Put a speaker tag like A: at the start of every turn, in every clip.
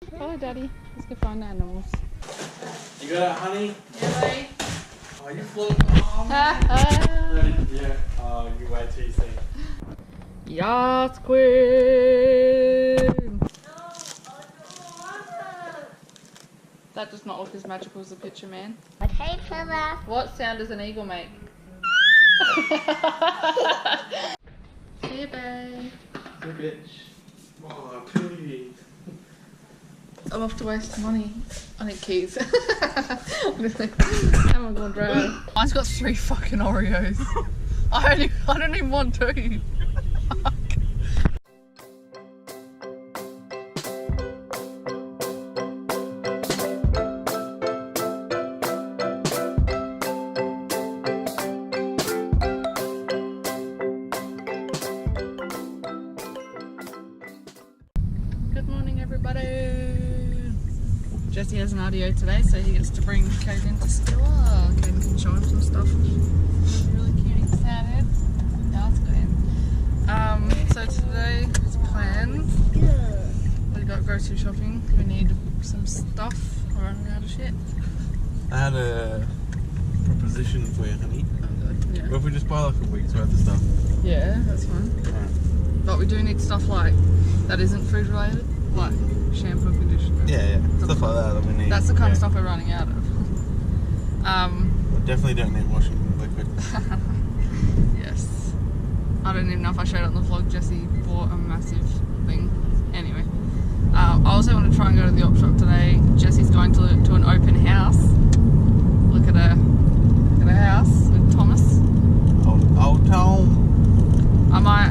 A: Follow Daddy. Let's go find animals.
B: You got it, honey?
A: Yeah, buddy.
B: Oh, you floating. Oh, man. Yeah. Oh, you wait till you see.
A: Yes, Queen! That does not look as magical as the picture, man.
C: Okay, Papa.
A: What sound does an eagle make? See you, babe.
B: See you, bitch. Oh, please.
A: I'm off to waste money. I need keys. I'm going drive. Mine's got 3 fucking Oreos. I don't even want 2. Good morning, everybody. Jesse has an RDO today, so he gets to bring Caden to school. Caden can show him some stuff. Really cute, excited. Yeah, let's go in. So today's plans. We got grocery shopping. We need some stuff. We're running out of shit.
B: I had a proposition for you, honey.
A: Oh, good. Yeah.
B: What if we just buy like a week's worth of stuff?
A: Yeah, that's fine.
B: Alright.
A: But we do need stuff like that isn't food related, like shampoo, conditioner.
B: Yeah. Stuff like that we need.
A: That's the kind of stuff we're running out of.
B: We definitely don't need washing liquid.
A: Yes. I don't even know if I showed it on the vlog. Jesse bought a massive thing. Anyway. I also want to try and go to the op shop today. Jesse's going to an open house. Look at a house with Thomas.
B: Old Tom.
A: I might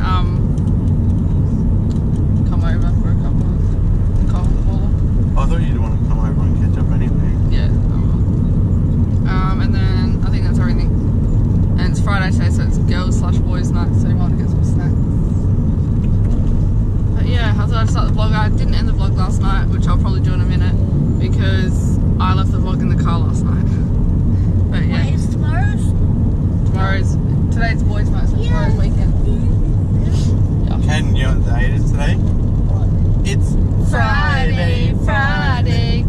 A: come over for a couple of cola.
B: I thought you'd want to come over and catch up anyway.
A: Yeah, I will. And then I think that's everything. And it's Friday today, so it's girls/boys night, so you might get some snacks. But yeah, I thought I'd start the vlog. I didn't end the vlog last night, which I'll probably do in a minute, because I left the vlog in the car last night. But yeah.
C: Wait, it's tomorrow's?
A: Today's boys night, so tomorrow's weekend. Yeah.
B: Caden, you know what day it is today? It's
A: Friday,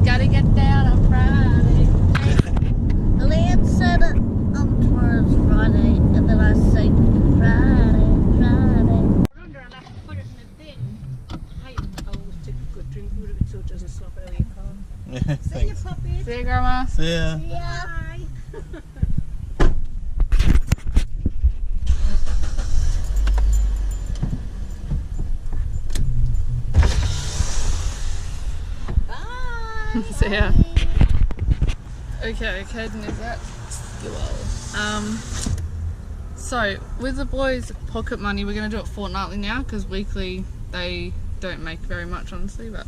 A: gotta get down on Friday.
C: Lance said tomorrow's Friday, and then I say Friday.
D: Under and I put it in the thing. I always take a good drink out of it so it doesn't slop out of your car.
B: Yeah,
D: See you,
B: thanks.
D: puppy.
A: See you, Grandma.
B: See ya.
C: Yeah.
A: See ya. Okay, Caden is at school. So with the boys' pocket money, we're gonna do it fortnightly now because weekly they don't make very much, honestly, but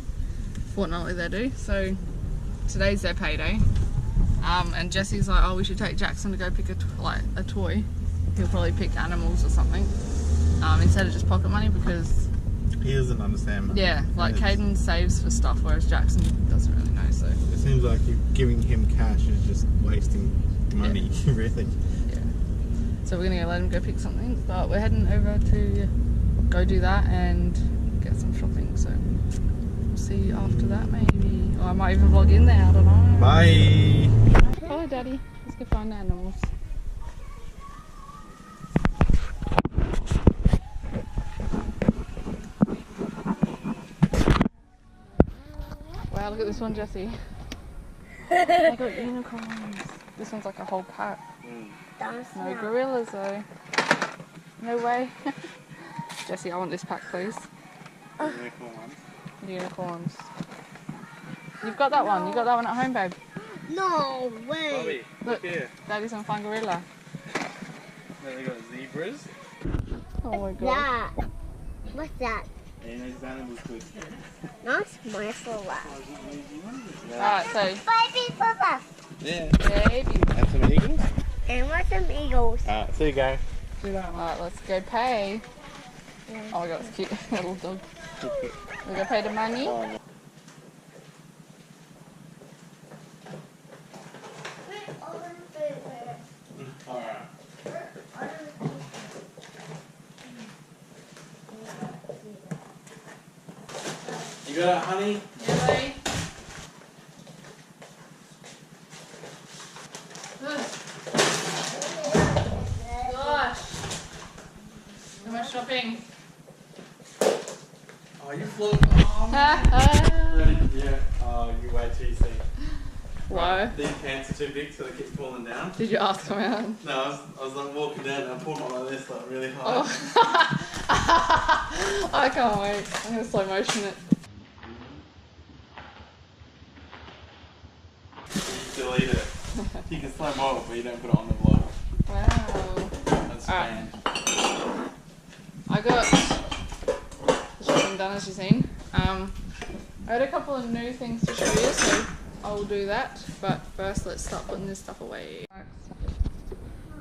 A: fortnightly they do. So today's their payday. And Jesse's like, oh, we should take Jaxon to go pick a toy. He'll probably pick animals or something instead of just pocket money because.
B: He doesn't understand.
A: Yeah, like Caden saves for stuff, whereas Jaxon doesn't really know, so.
B: It seems like giving him cash is just wasting money, really.
A: Yeah. So we're gonna let him go pick something, but we're heading over to go do that and get some shopping, so we'll see you after that maybe. Or I might even vlog in there, I don't know.
B: Bye!
A: Follow Daddy, let's go find the animals. Wow, look at this one, Jesse. I got unicorns. This one's like a whole pack. No gorillas though. No way. Jesse, I want this pack, please. Unicorns. You've got that one. You got that one at home, babe.
C: No way.
B: Bobby, look here.
A: Daddy's gonna find gorilla.
B: Then they got zebras.
A: Oh my god.
C: That. What's that?
B: And those animals good.
C: That's my fault.
A: Alright, so
C: Baby Papa.
B: Yeah.
A: baby.
B: And some eagles?
C: And what's some eagles?
B: Alright, so you go.
A: Alright, let's go pay. Oh my god, it's cute. Little dog. We go pay the money.
B: Alright. You got it, honey?
A: Yeah, buddy. Why?
B: These pants are too big, so they keep falling down.
A: Did you ask him out?
B: No, I was like walking down and I pulled them up like this, like really high.
A: Oh. I can't wait. I'm gonna slow motion it.
B: Delete it. You can slow mo, but you don't put it on the vlog.
A: Wow.
B: That's
A: Alright.
B: banned.
A: I got the shopping done, as you've seen. I had a couple of new things to show you, so I will do that. But first, let's start putting this stuff away.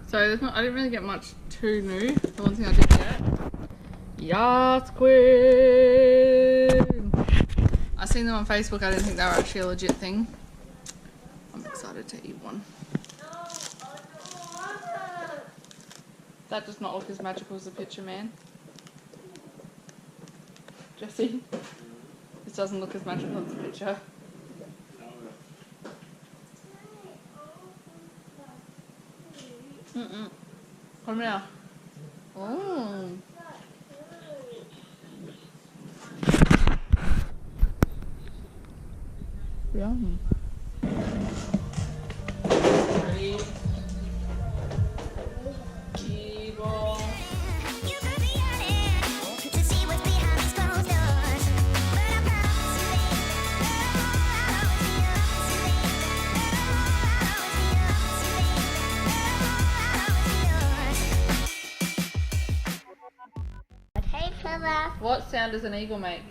A: So I didn't really get much too new. The one thing I did get, Yacht Queen. I seen them on Facebook. I didn't think they were actually a legit thing. I'm excited to eat one. That does not look as magical as the picture, man. Jesse, this doesn't look as magical as the picture. Come here. Oh. Yum. Ready? Evil.
C: Hey, Papa.
A: What sound does an eagle make?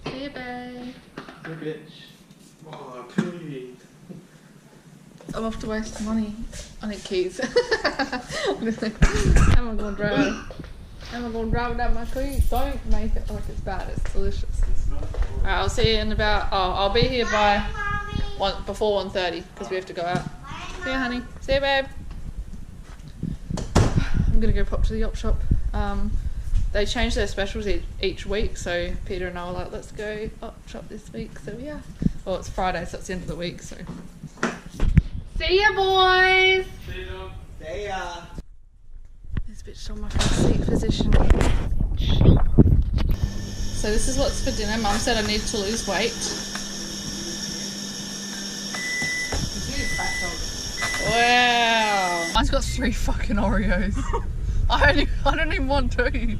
A: See you, babe.
B: Hey, bitch. Oh, please.
A: I'm off to waste money. I need keys. How am I going to drive? How am I going to drive without my keys? Don't make it like it's bad. It's delicious. Alright, I'll see you in about... Oh, I'll be here by before 1:30 because we have to go out. See you, honey. See you, babe. I'm going to go pop to the op shop. They change their specials each week, so Peter and I were like, let's go op shop this week. So yeah. Well, it's Friday, so it's the end of the week, so... See ya, boys!
B: See ya!
A: This bitch on my front seat position. So this is what's for dinner. Mum said I need to lose weight. Wow! Mine's got 3 fucking Oreos. I don't even want 2.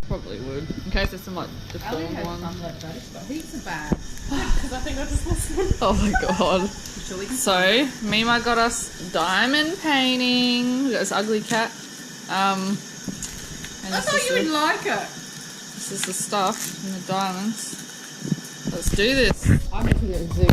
A: Probably would, in case there's some like deformed ones.
D: Heaps of bags. Because I think I just lost one.
A: Oh my god. So, Mima got us diamond painting. We got this ugly cat. And
D: I thought you would like it.
A: This is the stuff and the diamonds. Let's do this.
D: I'm going to get a zoo.